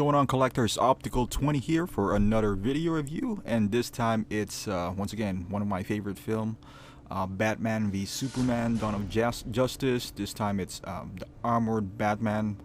going on, collectors? Optical 20 here for another video review, and this time it's once again one of my favorite film, Batman v Superman: Dawn of Justice. This time it's the armored Batman.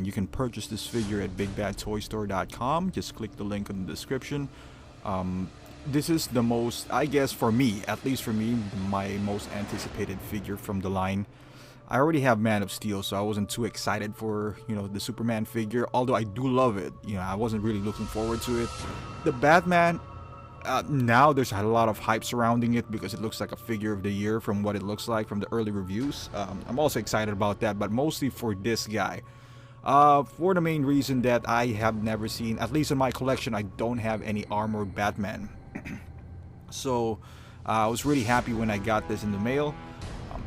You can purchase this figure at bigbadtoystore.com. Just click the link in the description. This is the most, I guess for me, at least for me, my most anticipated figure from the line. I already have Man of Steel, so I wasn't too excited for, the Superman figure, although I do love it. I wasn't really looking forward to it. The Batman, now there's a lot of hype surrounding it because it looks like a figure of the year from what it looks like from the early reviews. I'm also excited about that, but mostly for this guy. For the main reason that I have never seen, at least in my collection, I don't have any armored Batman. So I was really happy when I got this in the mail.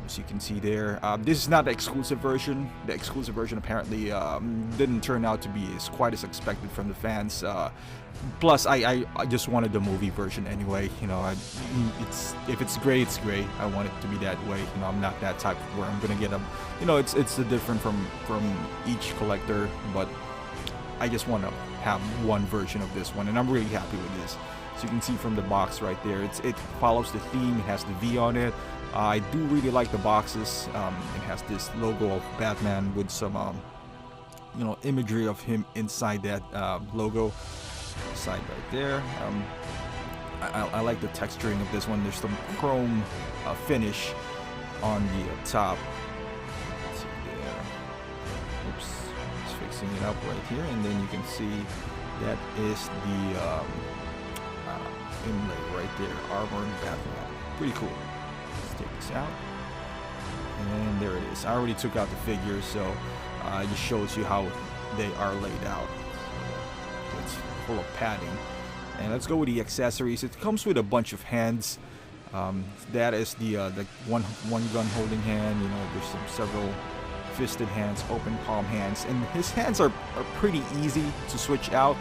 As you can see there, this is not the exclusive version. The exclusive version apparently didn't turn out to be quite as expected from the fans. Plus, I just wanted the movie version anyway. If it's gray, it's gray. I want it to be that way. I'm not that type where I'm gonna get them. It's different from each collector, but I just want to have one version of this one, and I'm really happy with this. So you can see from the box right there, it follows the theme. It has the V on it. I do really like the boxes. It has this logo of Batman with some, imagery of him inside that logo. Side right there. I like the texturing of this one. There's some chrome finish on the top. Let's see there. Oops, just fixing it up right here, and then you can see that is the inlay right there, armored Batman. Pretty cool. Let's take this out, and there it is. I already took out the figures, so it just shows you how they are laid out. It's full of padding. And let's go with the accessories. It comes with a bunch of hands. That is the one gun holding hand. There's several fisted hands, open palm hands, and his hands are pretty easy to switch out.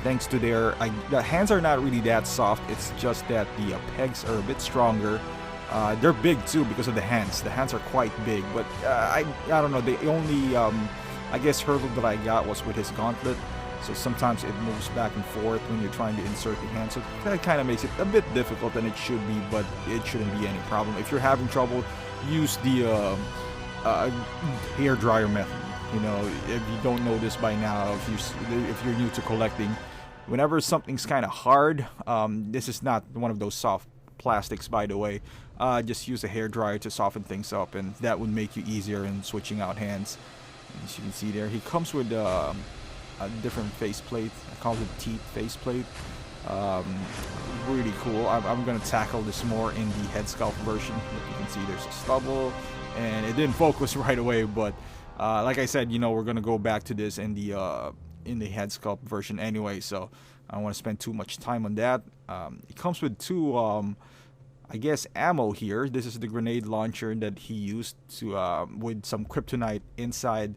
Thanks to the hands are not really that soft. It's just that the pegs are a bit stronger. They're big too because of the hands. The hands are quite big, but I don't know. The only I guess hurdle that I got was with his gauntlet. So sometimes it moves back and forth when you're trying to insert the hand. So that kind of makes it a bit difficult than it should be, but it shouldn't be any problem. If you're having trouble, use the hair dryer method. If you don't know this by now, if you're new to collecting, whenever something's kind of hard, this is not one of those soft plastics, by the way. Just use a hair dryer to soften things up, and that would make you easier in switching out hands. As you can see there, he comes with a different faceplate. I call it teeth faceplate. Really cool. I'm gonna tackle this more in the head sculpt version. You can see there's a stubble, and it didn't focus right away, but like I said, we're gonna go back to this in the head sculpt version anyway, so I don't want to spend too much time on that. It comes with two I guess ammo here. This is the grenade launcher that he used to with some kryptonite inside,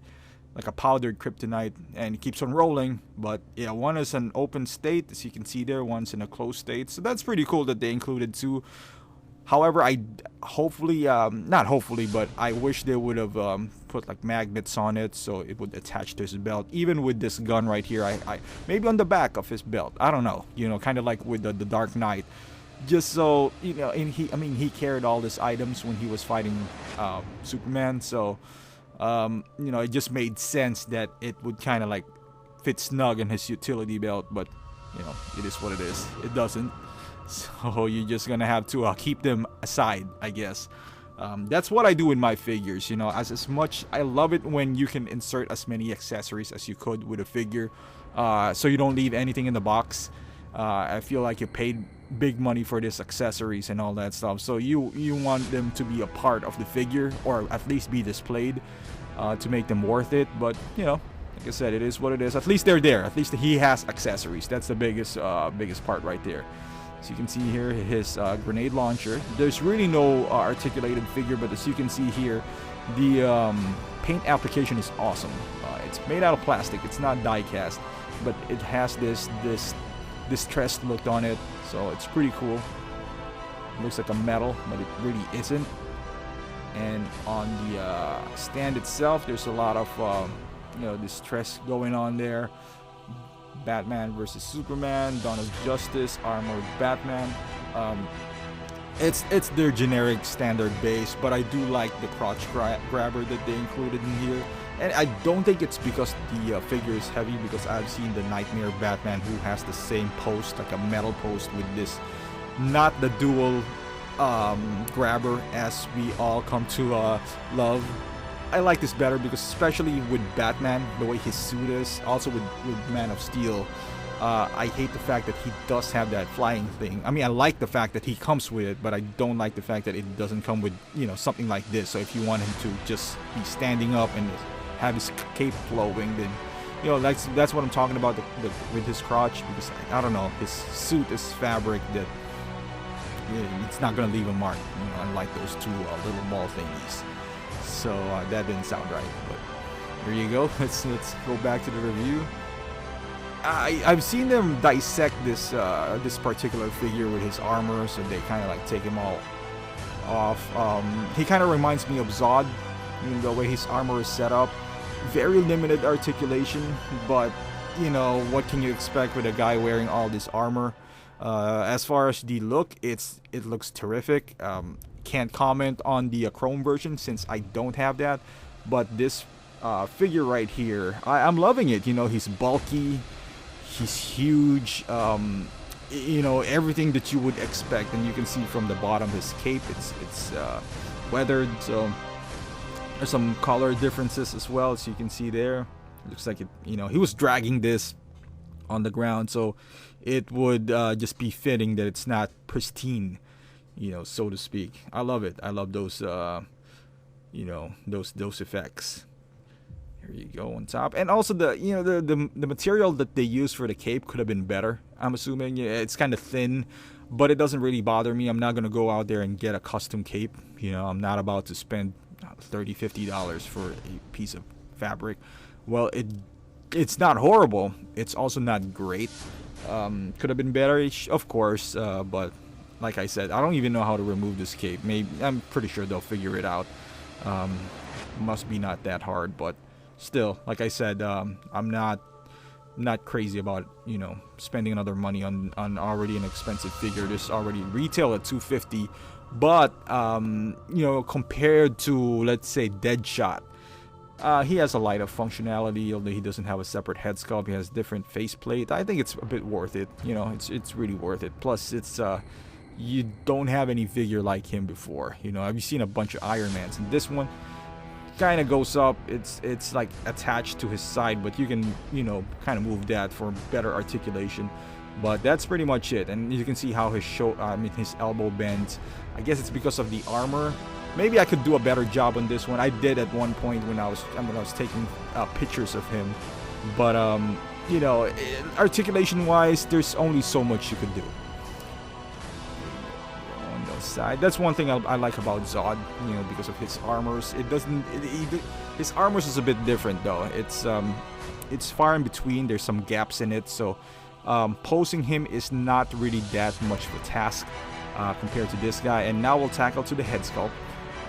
like a powdered kryptonite, and it keeps on rolling. But yeah, one is an open state, as you can see there, one's in a closed state, so that's pretty cool that they included two. However, I not hopefully, but I wish they would have put like magnets on it so it would attach to his belt. Even with this gun right here, I maybe on the back of his belt, I don't know, kind of like with the Dark Knight, just so and he carried all these items when he was fighting Superman, so it just made sense that it would kind of like fit snug in his utility belt, but it is what it is. It doesn't. So you're just gonna have to keep them aside, I guess. That's what I do in my figures. As much, I love it when you can insert as many accessories as you could with a figure, so you don't leave anything in the box. I feel like you paid big money for these accessories and all that stuff, so you want them to be a part of the figure, or at least be displayed, to make them worth it. But like I said, it is what it is. At least they're there. At least he has accessories. That's the biggest part right there. So you can see here his grenade launcher. There's really no articulated figure, but as you can see here, the paint application is awesome. It's made out of plastic. It's not die cast, but it has this distressed look on it, so it's pretty cool. It looks like a metal, but it really isn't. And on the stand itself, there's a lot of distress going on there. Batman versus Superman, Dawn of Justice, Armored Batman. It's their generic standard base, but I do like the crotch grabber that they included in here. And I don't think it's because the figure is heavy, because I've seen the Nightmare Batman who has the same post, like a metal post with this, not the dual grabber as we all come to love. I like this better because, especially with Batman, the way his suit is, also with Man of Steel, I hate the fact that he does have that flying thing. I mean, I like the fact that he comes with it, but I don't like the fact that it doesn't come with, you know, something like this. So if you want him to just be standing up and have his cape flowing, then, you know, that's what I'm talking about with his crotch, because I don't know, his suit is fabric that, yeah, it's not gonna leave a mark, you know, unlike those two little ball thingies. So that didn't sound right, but there you go. Let's go back to the review. I've seen them dissect this this particular figure with his armor, so they kind of like take him all off. He kind of reminds me of Zod, you know, the way his armor is set up. Very limited articulation, but you know, what can you expect with a guy wearing all this armor? As far as the look, it looks terrific. Can't comment on the chrome version since I don't have that, but this figure right here, I'm loving it. You know, he's bulky, he's huge, you know, everything that you would expect, and you can see from the bottom his cape, it's weathered, so there's some color differences as well, as you can see there. It looks like it, you know, he was dragging this on the ground, so it would just be fitting that it's not pristine, you know, so to speak. I love it. I love those you know, those effects. Here you go on top, and also the, you know, the material that they used for the cape could have been better. I'm assuming, yeah, it's kind of thin, but it doesn't really bother me. I'm not gonna go out there and get a custom cape. You know, I'm not about to spend $30-50 for a piece of fabric. Well, it's not horrible. It's also not great. Could have been better, of course, but like I said, I don't even know how to remove this cape. Maybe, I'm pretty sure they'll figure it out. Must be not that hard, but still, like I said, I'm not crazy about, you know, spending another money on already an expensive figure. This already retail at $250, but you know, compared to, let's say, Deadshot, he has a light of functionality, although he doesn't have a separate head sculpt. He has different faceplate. I think it's a bit worth it. You know, it's really worth it. Plus, it's you don't have any figure like him before. You know, I've seen a bunch of Iron Mans, and this one kind of goes up. It's like attached to his side, but you can, you know, kind of move that for better articulation. But that's pretty much it. And you can see how his his elbow bends. I guess it's because of the armor. Maybe I could do a better job on this one. I did at one point when I was taking pictures of him. But you know, articulation wise, there's only so much you could do on the side. That's one thing I like about Zod, you know, because of his armors. His armors is a bit different though. It's far in between. There's some gaps in it, so posing him is not really that much of a task compared to this guy. And now we'll tackle to the head sculpt.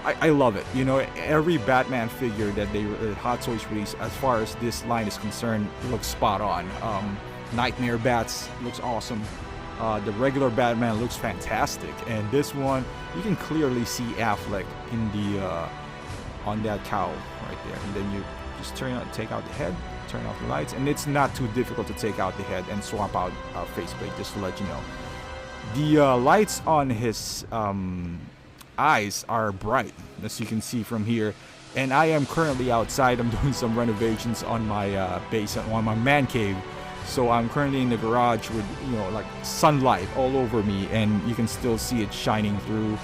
I love it. You know, every Batman figure that Hot Toys release, as far as this line is concerned, looks spot on. Nightmare Bats looks awesome. The regular Batman looks fantastic, and this one you can clearly see Affleck in the on that cowl right there. And then you just take out the head, turn off the lights, and it's not too difficult to take out the head and swap out faceplate. Just to let you know, the lights on his eyes are bright, as you can see from here. And I am currently outside. I'm doing some renovations on my base, on my man cave. So I'm currently in the garage with, you know, like sunlight all over me, and you can still see it shining through.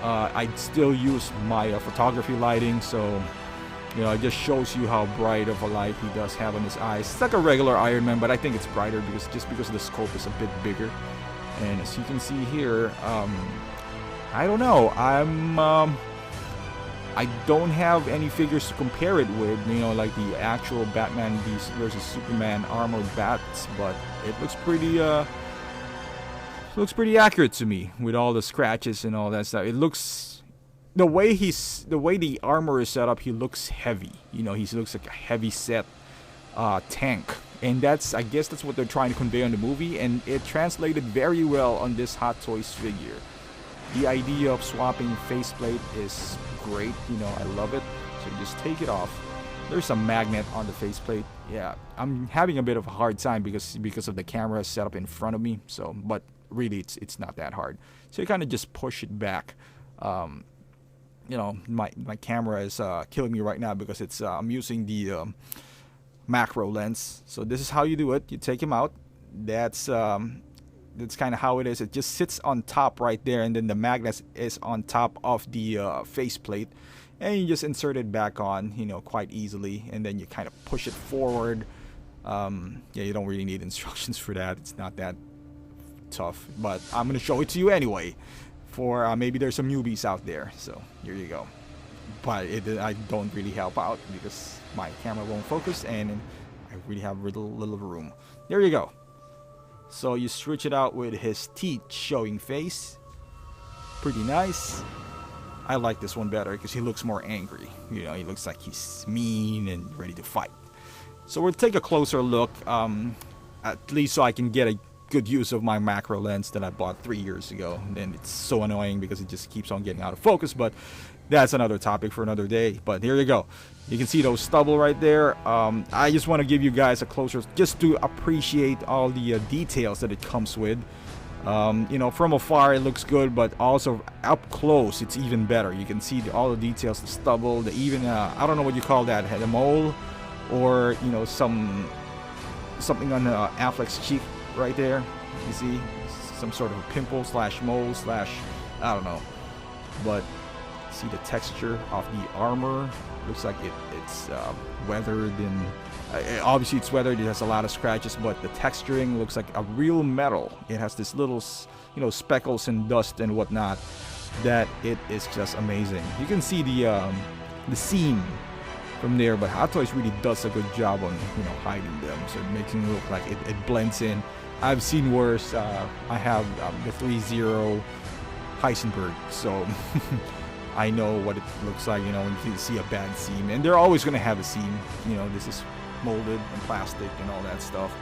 I still use my photography lighting, so you know, it just shows you how bright of a light he does have on his eyes. It's like a regular Iron Man, but I think it's brighter because the scope is a bit bigger. And as you can see here, I don't know. I don't have any figures to compare it with, you know, like the actual Batman versus Superman armored bats, but it looks pretty accurate to me with all the scratches and all that stuff. It looks, the way the armor is set up, he looks heavy. You know, he looks like a heavy set tank, And I guess that's what they're trying to convey on the movie, and it translated very well on this Hot Toys figure. The idea of swapping faceplate is great, you know, I love it. So you just take it off. There's a magnet on the faceplate. Yeah, I'm having a bit of a hard time because of the camera set up in front of me. So, but really, it's not that hard. So you kind of just push it back. You know, my camera is killing me right now because it's I'm using the macro lens. So this is how you do it. You take him out. That's kind of how it is. It just sits on top right there, and then the magnet is on top of the faceplate, and you just insert it back on, you know, quite easily, and then you kind of push it forward. Yeah, you don't really need instructions for that. It's not that tough, but I'm gonna show it to you anyway. For maybe there's some newbies out there. So here you go. But I don't really help out because my camera won't focus, and I really have little room. There you go. So you switch it out with his teeth showing face. Pretty nice. I like this one better because he looks more angry. You know, he looks like he's mean and ready to fight. So we'll take a closer look, at least so I can get a good use of my macro lens that I bought 3 years ago. And it's so annoying because it just keeps on getting out of focus, but that's another topic for another day. But here you go. You can see those stubble right there. I just want to give you guys a closer, just to appreciate all the details that it comes with. You know, from afar it looks good, but also up close it's even better. You can see all the details, the stubble, the even I don't know what you call that, a mole, or you know, something on Affleck's cheek right there. You see some sort of a pimple slash mole slash, I don't know, but see the texture of the armor. Looks like it's weathered, and obviously it's weathered. It has a lot of scratches, but the texturing looks like a real metal. It has this little, you know, speckles and dust and whatnot. That it is just amazing. You can see the seam from there, but Hot Toys really does a good job on, you know, hiding them, so it makes it look like it blends in. I've seen worse. I have the 3.0 Heisenberg, so I know what it looks like, you know, when you see a bad seam. And they're always going to have a seam. You know, this is molded and plastic and all that stuff.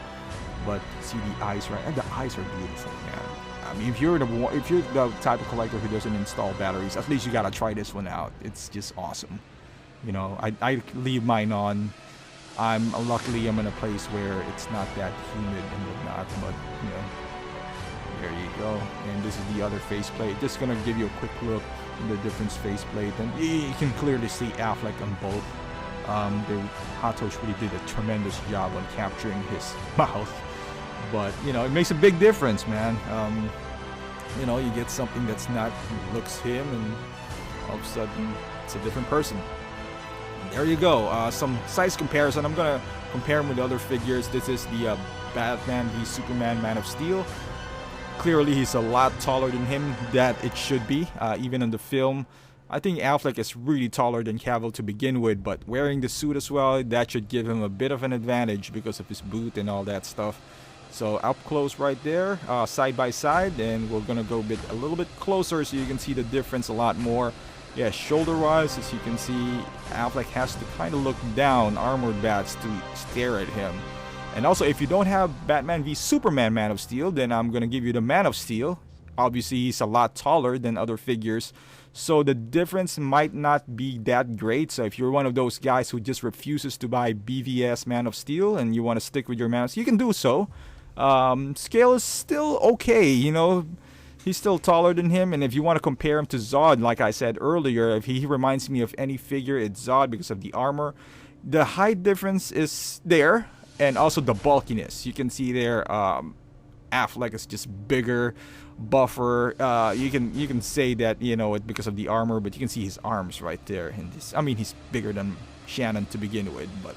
But see the eyes, right? And the eyes are beautiful, man. I mean, if you're the type of collector who doesn't install batteries, at least you got to try this one out. It's just awesome. You know, I leave mine on. Luckily I'm in a place where it's not that humid and whatnot, but you know, there you go. And this is the other faceplate. Just gonna give you a quick look at the different faceplate, and you can clearly see Affleck on both. The Hot Toys really did a tremendous job on capturing his mouth, but you know, it makes a big difference, man. You know, you get something that's not looks him, and all of a sudden it's a different person. There you go. Some size comparison. I'm gonna compare him with other figures. This is the Batman v Superman Man of Steel. Clearly he's a lot taller than him, that it should be, even in the film. I think Affleck is really taller than Cavill to begin with, but wearing the suit as well, that should give him a bit of an advantage because of his boot and all that stuff. So up close right there, side by side, and we're gonna go a little bit closer so you can see the difference a lot more. Yeah, shoulder-wise, as you can see, Affleck has to kind of look down, armored bats, to stare at him. And also, if you don't have Batman v Superman Man of Steel, then I'm going to give you the Man of Steel. Obviously, he's a lot taller than other figures, so the difference might not be that great. So if you're one of those guys who just refuses to buy BVS Man of Steel and you want to stick with your Man of Steel, you can do so. Scale is still okay, you know. He's still taller than him, and if you want to compare him to Zod, like I said earlier, if he reminds me of any figure, it's Zod because of the armor. The height difference is there, and also the bulkiness. You can see there, Affleck is just bigger, buffer. You can say that, you know, it's because of the armor, but you can see his arms right there. And this, I mean, he's bigger than Shannon to begin with, but.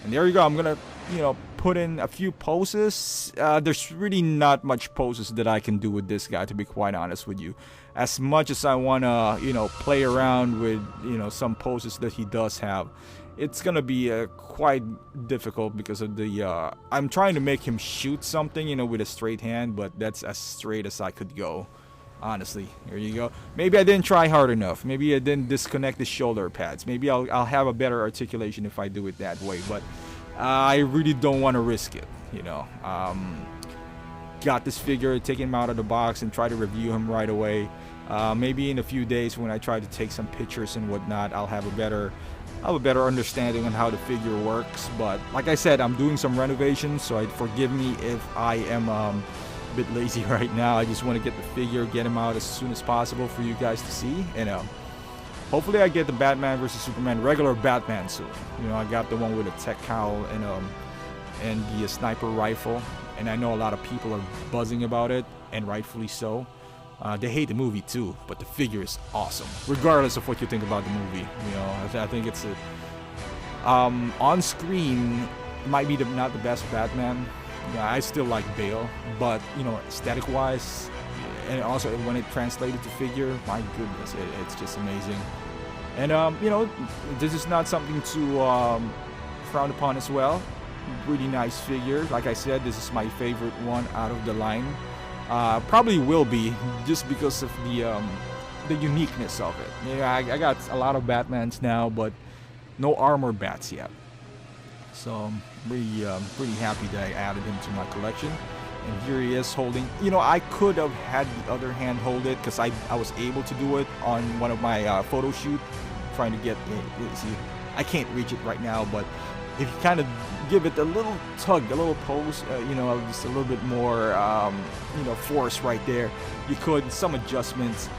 And there you go. I'm gonna, you know, put in a few poses. There's really not much poses that I can do with this guy, to be quite honest with you. As much as I wanna, you know, play around with, you know, some poses that he does have, it's gonna be quite difficult because of the. I'm trying to make him shoot something, you know, with a straight hand, but that's as straight as I could go. Honestly, here you go. Maybe I didn't try hard enough. Maybe I didn't disconnect the shoulder pads. Maybe I'll have a better articulation if I do it that way. But I really don't want to risk it, got this figure, take him out of the box and try to review him right away. Maybe in a few days when I try to take some pictures and whatnot, I'll have a better understanding on how the figure works. But like I said, I'm doing some renovations, so forgive me if I am a bit lazy right now. I just want to get the figure, get him out as soon as possible for you guys to see, and hopefully I get the Batman vs Superman regular Batman soon. I got the one with a tech cowl and the sniper rifle, and I know a lot of people are buzzing about it, and rightfully so. They hate the movie too, but the figure is awesome, regardless of what you think about the movie. I think it's on screen might be not the best Batman. I still like Bale, but aesthetic-wise, and also when it translated to figure, my goodness, it's just amazing. And this is not something to frown upon as well. Really nice figure. Like I said, this is my favorite one out of the line. Probably will be, just because of the uniqueness of it. I got a lot of Batmans now, but no armor bats yet. So I'm pretty happy that I added him to my collection. And here he is holding. I could have had the other hand hold it, because I was able to do it on one of my photo shoot, trying to get see, I can't reach it right now, but if you kind of give it a little tug, a little pose, just a little bit more force right there, you could, some adjustments.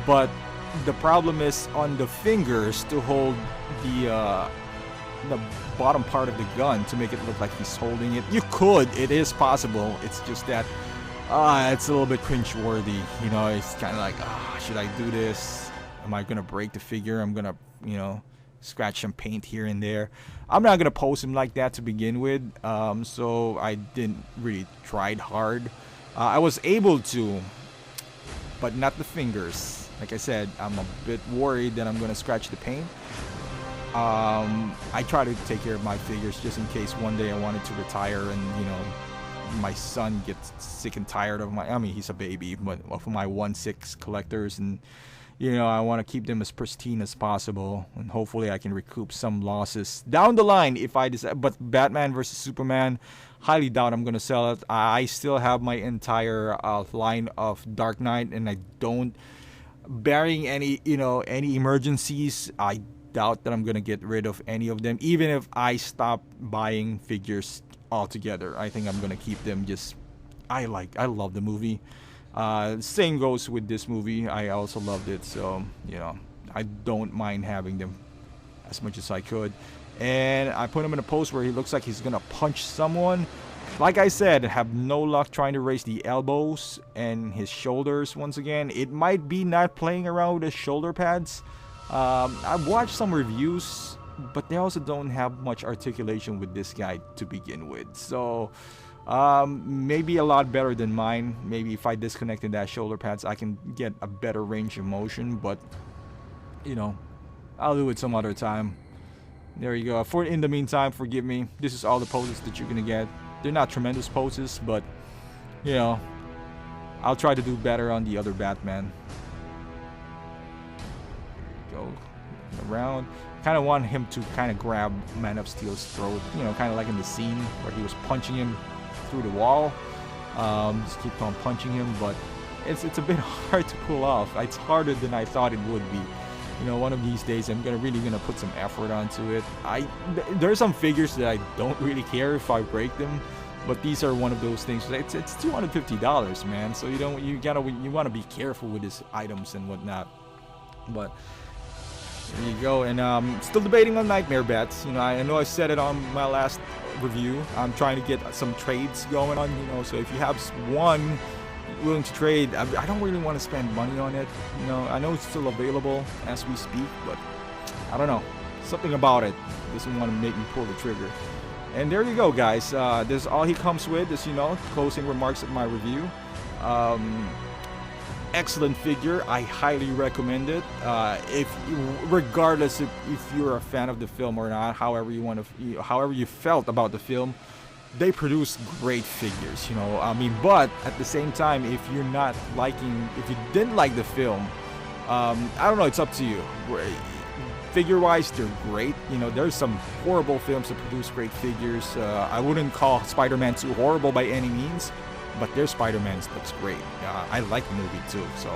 But the problem is on the fingers to hold the bottom part of the gun to make it look like he's holding it. You could, it is possible, it's just that it's a little bit cringe-worthy. It's kind of like, should I do this? Am I gonna break the figure? I'm gonna scratch some paint here and there. I'm not gonna pose him like that to begin with, so I didn't really try hard. I was able to, but not the fingers. Like I said, I'm a bit worried that I'm gonna scratch the paint. I try to take care of my figures just in case one day I wanted to retire and my son gets sick and tired of he's a baby, but of my 1/6 collectors, and I want to keep them as pristine as possible, and hopefully I can recoup some losses down the line if I decide. But Batman vs Superman, highly doubt I'm gonna sell it. I still have my entire line of Dark Knight, and I don't, barring any any emergencies, I doubt that I'm gonna get rid of any of them. Even if I stop buying figures altogether, I think I'm gonna keep them. I love the movie. Same goes with this movie. I also loved it, so I don't mind having them as much as I could. And I put him in a pose where he looks like he's gonna punch someone. Like I said, have no luck trying to raise the elbows and his shoulders once again. It might be not playing around with his shoulder pads. I've watched some reviews, but they also don't have much articulation with this guy to begin with. So maybe a lot better than mine. Maybe if I disconnected that shoulder pads, I can get a better range of motion. But I'll do it some other time. There you go. In the meantime, forgive me. This is all the poses that you're gonna get. They're not tremendous poses, but I'll try to do better on the other Batman. Go around. Kind of want him to kind of grab Man of Steel's throat, kind of like in the scene where he was punching him through the wall. Just keep on punching him, but it's a bit hard to pull off. It's harder than I thought it would be. One of these days I'm really gonna put some effort onto it. There are some figures that I don't really care if I break them, but these are one of those things. It's $250, man. So you want to be careful with these items and whatnot. But there you go. And still debating on Nightmare Bats. I know I said it on my last review. I'm trying to get some trades going on. So if you have one willing to trade, I don't really want to spend money on it. I know it's still available as we speak, but I don't know. Something about it doesn't want to make me pull the trigger. And there you go, guys. This is all he comes with. This, closing remarks of my review. Excellent figure. I highly recommend it. Regardless if you're a fan of the film or not, however you felt about the film, they produce great figures. But at the same time, if you didn't like the film, I don't know. It's up to you. Figure-wise, they're great. You know, there's some horrible films that produce great figures. I wouldn't call Spider-Man 2 horrible by any means, but their Spider-Man looks great. I like the movie too, so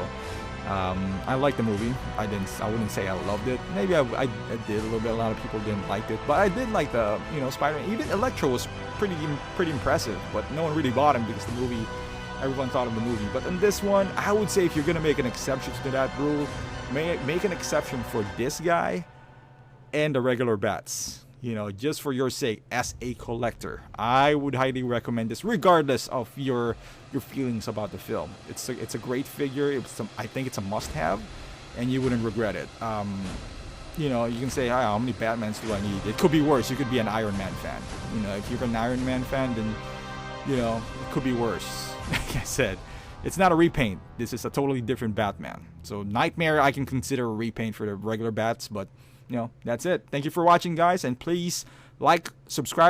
I like the movie. I wouldn't say I loved it. Maybe I did a little bit. A lot of people didn't like it, but I did like the Spider-Man. Even Electro was pretty impressive, but no one really bought him because the movie. Everyone thought of the movie. But in this one, I would say if you're gonna make an exception to that rule, make an exception for this guy and the regular bats. You know, just for your sake, as a collector, I would highly recommend this, regardless of your feelings about the film. It's a great figure. I think it's a must-have, and you wouldn't regret it. You know, you can say, how many Batmans do I need? It could be worse. You could be an Iron Man fan. You know, if you're an Iron Man fan, then you know it could be worse. Like I said, it's not a repaint. This is a totally different Batman. So Nightmare, I can consider a repaint for the regular bats, but you know, that's it. Thank you for watching, guys, and please like, subscribe.